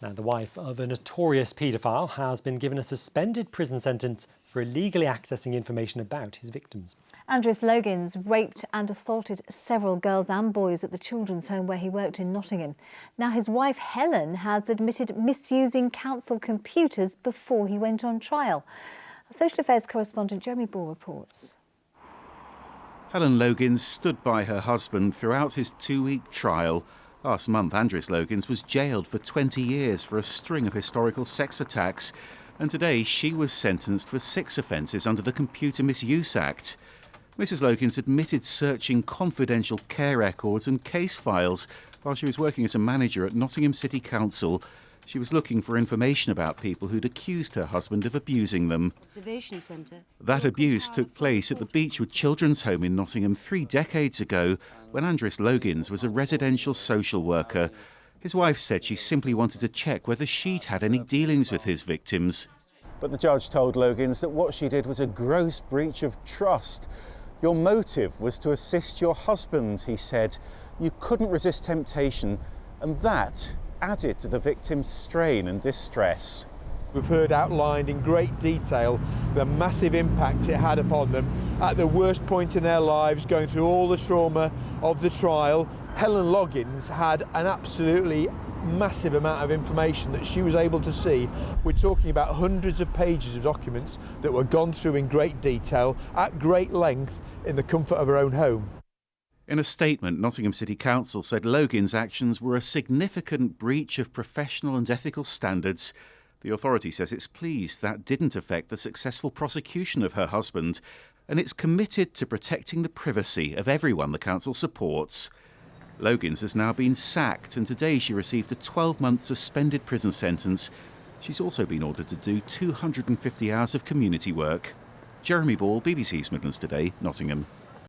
Now, the wife of a notorious paedophile has been given a suspended prison sentence for illegally accessing information about his victims. Andreas Logins raped and assaulted several girls and boys at the children's home where he worked in Nottingham. Now, his wife Helen has admitted misusing council computers before he went on trial. Social Affairs correspondent Jeremy Ball reports. Helen Logins stood by her husband throughout his 2-week trial. Last month, Andreas Logins was jailed for 20 years for a string of historical sex attacks, and today she was sentenced for 6 offences under the Computer Misuse Act. Mrs Logins admitted searching confidential care records and case files while she was working as a manager at Nottingham City Council. She was looking for information about people who'd accused her husband of abusing them. Observation Centre. That abuse took place at the Beechwood Children's Home in Nottingham 3 decades ago, when Andreas Logins was a residential social worker. His wife said she simply wanted to check whether she'd had any dealings with his victims. But the judge told Logins that what she did was a gross breach of trust. Your motive was to assist your husband, he said. You couldn't resist temptation, and that added to the victim's strain and distress. We've heard outlined in great detail the massive impact it had upon them at the worst point in their lives, going through all the trauma of the trial. Helen Logins had an absolutely massive amount of information that she was able to see. We're talking about hundreds of pages of documents that were gone through in great detail, at great length, in the comfort of her own home. In a statement, Nottingham City Council said Logins' actions were a significant breach of professional and ethical standards. The authority says it's pleased that didn't affect the successful prosecution of her husband, and it's committed to protecting the privacy of everyone the council supports. Logins has now been sacked, and today she received a 12-month suspended prison sentence. She's also been ordered to do 250 hours of community work. Jeremy Ball, BBC's Midlands Today, Nottingham.